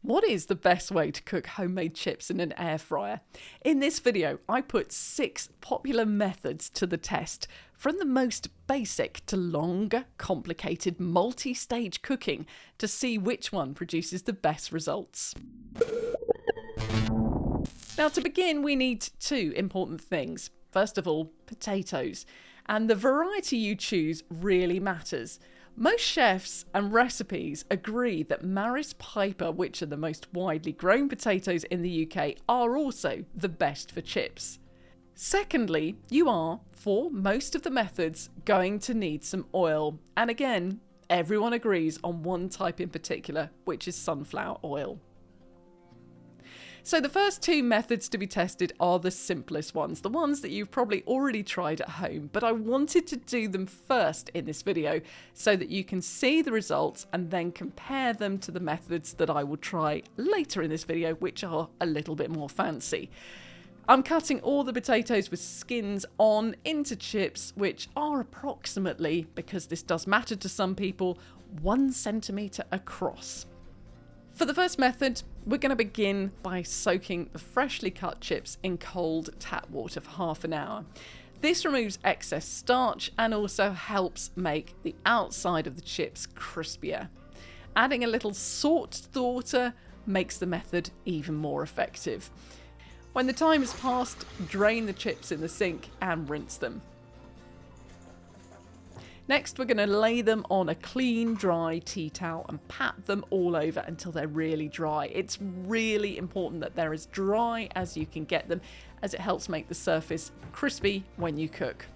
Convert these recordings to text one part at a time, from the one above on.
What is the best way to cook homemade chips in an air fryer? In this video, I put 6 popular methods to the test, from the most basic to longer, complicated, multi-stage cooking, to see which one produces the best results. Now, to begin, we need 2 important things. First of all, potatoes. And the variety you choose really matters. Most chefs and recipes agree that Maris Piper, which are the most widely grown potatoes in the UK, are also the best for chips. Secondly, you are, for most of the methods, going to need some oil. And again, everyone agrees on one type in particular, which is sunflower oil. So the first 2 methods to be tested are the simplest ones, the ones that you've probably already tried at home, but I wanted to do them first in this video so that you can see the results and then compare them to the methods that I will try later in this video, which are a little bit more fancy. I'm cutting all the potatoes with skins on into chips, which are approximately, because this does matter to some people, 1 centimetre across. For the first method, we're going to begin by soaking the freshly cut chips in cold tap water for half an hour. This removes excess starch and also helps make the outside of the chips crispier. Adding a little salt to the water makes the method even more effective. When the time has passed, drain the chips in the sink and rinse them. Next, we're going to lay them on a clean, dry tea towel and pat them all over until they're really dry. It's really important that they're as dry as you can get them, as it helps make the surface crispy when you cook.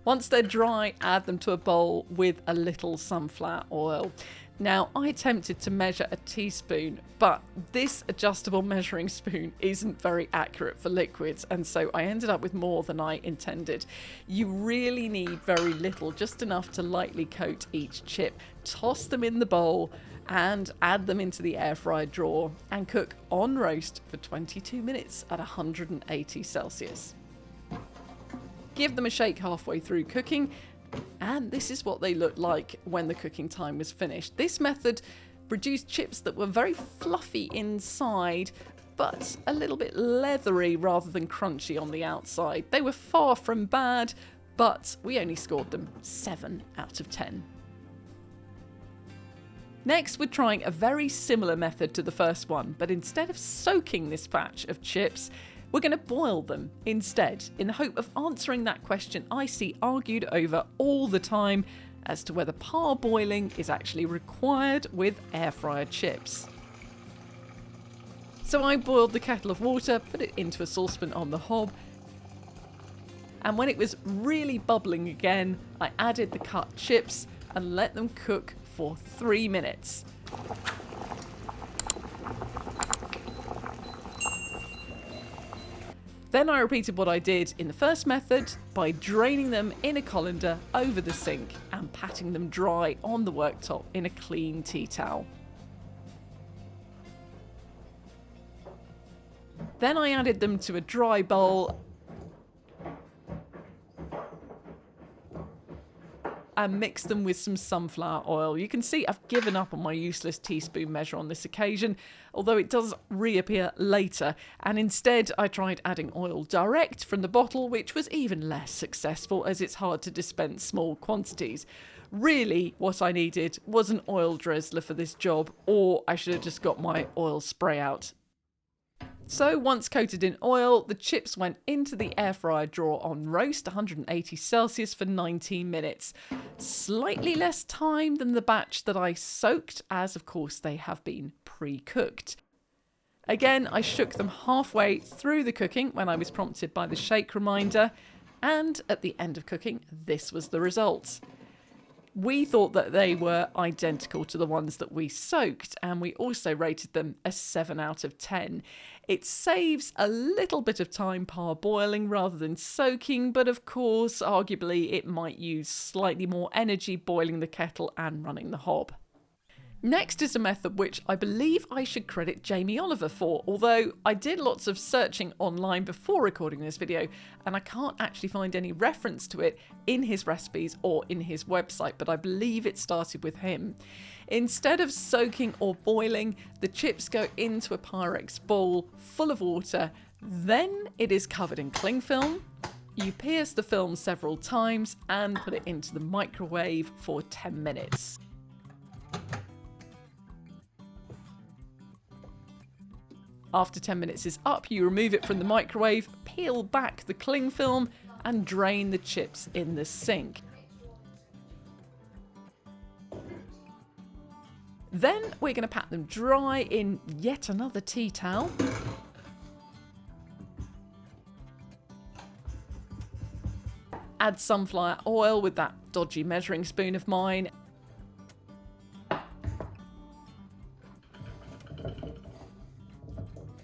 Once they're dry, add them to a bowl with a little sunflower oil. Now, I attempted to measure a teaspoon, but this adjustable measuring spoon isn't very accurate for liquids, and so I ended up with more than I intended. You really need very little, just enough to lightly coat each chip. Toss them in the bowl and add them into the air fryer drawer and cook on roast for 22 minutes at 180 Celsius. Give them a shake halfway through cooking, and this is what they looked like when the cooking time was finished. This method produced chips that were very fluffy inside, but a little bit leathery rather than crunchy on the outside. They were far from bad, but we only scored them 7 out of 10. Next, we're trying a very similar method to the first one, but instead of soaking this batch of chips, we're going to boil them instead, in the hope of answering that question I see argued over all the time as to whether parboiling is actually required with air fryer chips. So I boiled the kettle of water, put it into a saucepan on the hob, and when it was really bubbling again, I added the cut chips and let them cook for 3 minutes. Then I repeated what I did in the first method by draining them in a colander over the sink and patting them dry on the worktop in a clean tea towel. Then I added them to a dry bowl and mixed them with some sunflower oil. You can see I've given up on my useless teaspoon measure on this occasion, although it does reappear later, and instead I tried adding oil direct from the bottle, which was even less successful as it's hard to dispense small quantities. Really, what I needed was an oil drizzler for this job, or I should have just got my oil spray out. So once coated in oil, the chips went into the air fryer drawer on roast 180 Celsius for 19 minutes. Slightly less time than the batch that I soaked, as of course they have been pre-cooked. Again, I shook them halfway through the cooking when I was prompted by the shake reminder, and at the end of cooking, this was the result. We thought that they were identical to the ones that we soaked, and we also rated them a 7 out of 10. It saves a little bit of time parboiling rather than soaking, but of course, arguably, it might use slightly more energy boiling the kettle and running the hob. Next is a method which I believe I should credit Jamie Oliver for, although I did lots of searching online before recording this video and I can't actually find any reference to it in his recipes or in his website, but I believe it started with him. Instead of soaking or boiling, the chips go into a Pyrex bowl full of water, then it is covered in cling film. You pierce the film several times and put it into the microwave for 10 minutes. After 10 minutes is up, you remove it from the microwave, peel back the cling film and drain the chips in the sink. Then we're going to pat them dry in yet another tea towel. Add sunflower oil with that dodgy measuring spoon of mine.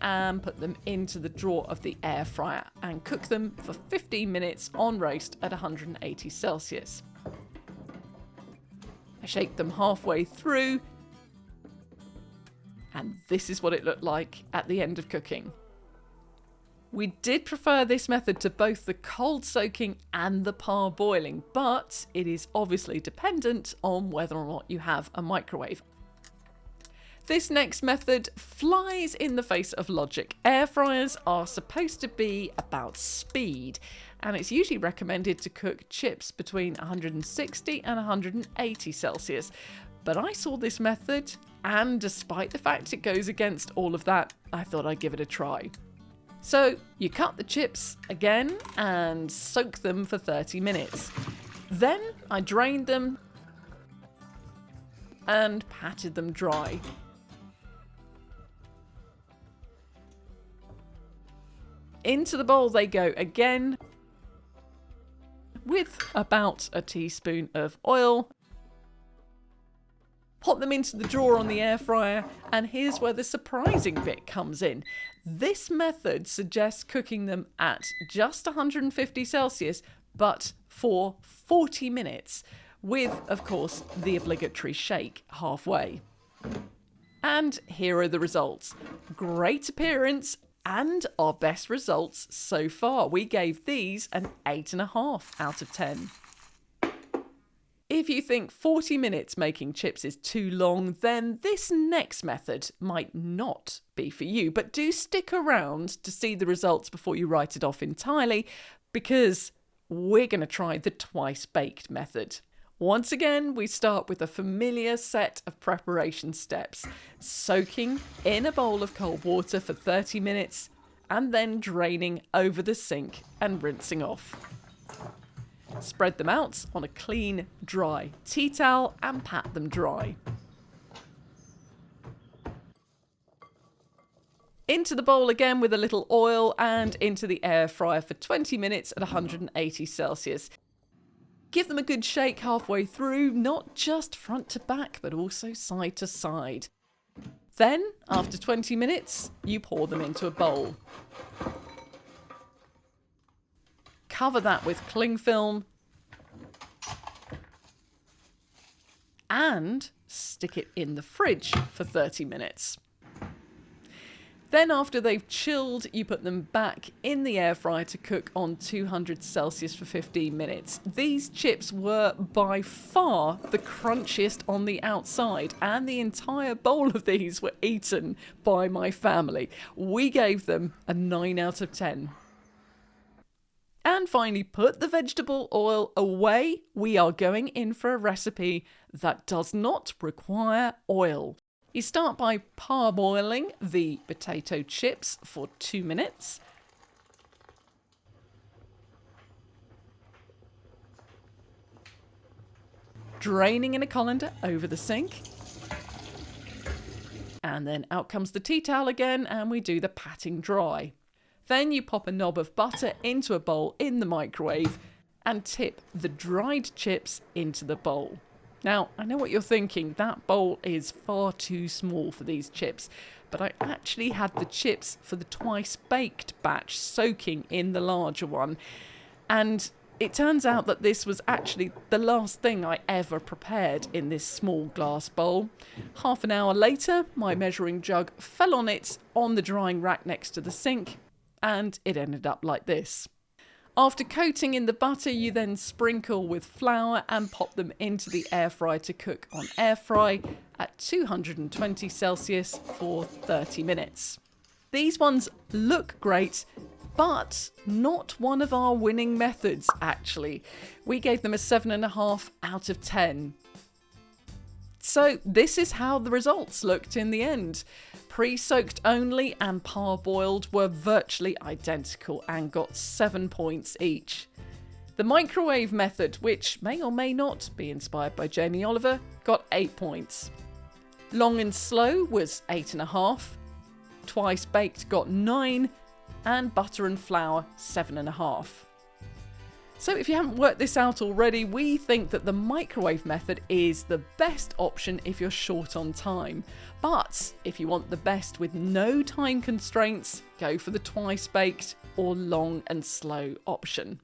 And put them into the drawer of the air fryer and cook them for 15 minutes on roast at 180 Celsius. I shake them halfway through, and this is what it looked like at the end of cooking. We did prefer this method to both the cold soaking and the parboiling, but it is obviously dependent on whether or not you have a microwave. This next method flies in the face of logic. Air fryers are supposed to be about speed, and it's usually recommended to cook chips between 160 and 180 Celsius. But I saw this method, and despite the fact it goes against all of that, I thought I'd give it a try. So you cut the chips again and soak them for 30 minutes. Then I drained them and patted them dry. Into the bowl they go again with about a teaspoon of oil. Pop them into the drawer on the air fryer, and here's where the surprising bit comes in. This method suggests cooking them at just 150 Celsius, but for 40 minutes, with, of course, the obligatory shake halfway. And here are the results. Great appearance and our best results so far. We gave these an 8.5 out of 10. If you think 40 minutes making chips is too long, then this next method might not be for you. But do stick around to see the results before you write it off entirely, because we're going to try the twice baked method. Once again, we start with a familiar set of preparation steps. Soaking in a bowl of cold water for 30 minutes and then draining over the sink and rinsing off. Spread them out on a clean, dry tea towel and pat them dry. Into the bowl again with a little oil and into the air fryer for 20 minutes at 180 Celsius. Give them a good shake halfway through, not just front to back, but also side to side. Then, after 20 minutes, you pour them into a bowl. Cover that with cling film and stick it in the fridge for 30 minutes. Then after they've chilled, you put them back in the air fryer to cook on 200 Celsius for 15 minutes. These chips were by far the crunchiest on the outside, and the entire bowl of these were eaten by my family. We gave them a 9 out of 10. And finally, put the vegetable oil away. We are going in for a recipe that does not require oil. You start by parboiling the potato chips for 2 minutes. Draining in a colander over the sink. And then out comes the tea towel again, and we do the patting dry. Then you pop a knob of butter into a bowl in the microwave and tip the dried chips into the bowl. Now, I know what you're thinking, that bowl is far too small for these chips, but I actually had the chips for the twice baked batch soaking in the larger one. And It turns out that this was actually the last thing I ever prepared in this small glass bowl. Half an hour later, my measuring jug fell on it on the drying rack next to the sink, and it ended up like this. After coating in the butter, you then sprinkle with flour and pop them into the air fryer to cook on air fry at 220 Celsius for 30 minutes. These ones look great, but not one of our winning methods, actually. We gave them a 7.5 out of 10. So this is how the results looked in the end. Pre-soaked only and parboiled were virtually identical and got 7 points each. The microwave method, which may or may not be inspired by Jamie Oliver, got 8 points. Long and slow was 8.5. Twice baked got 9. And butter and flour 7.5. So if you haven't worked this out already, we think that the microwave method is the best option if you're short on time. But if you want the best with no time constraints, go for the twice baked or long and slow option.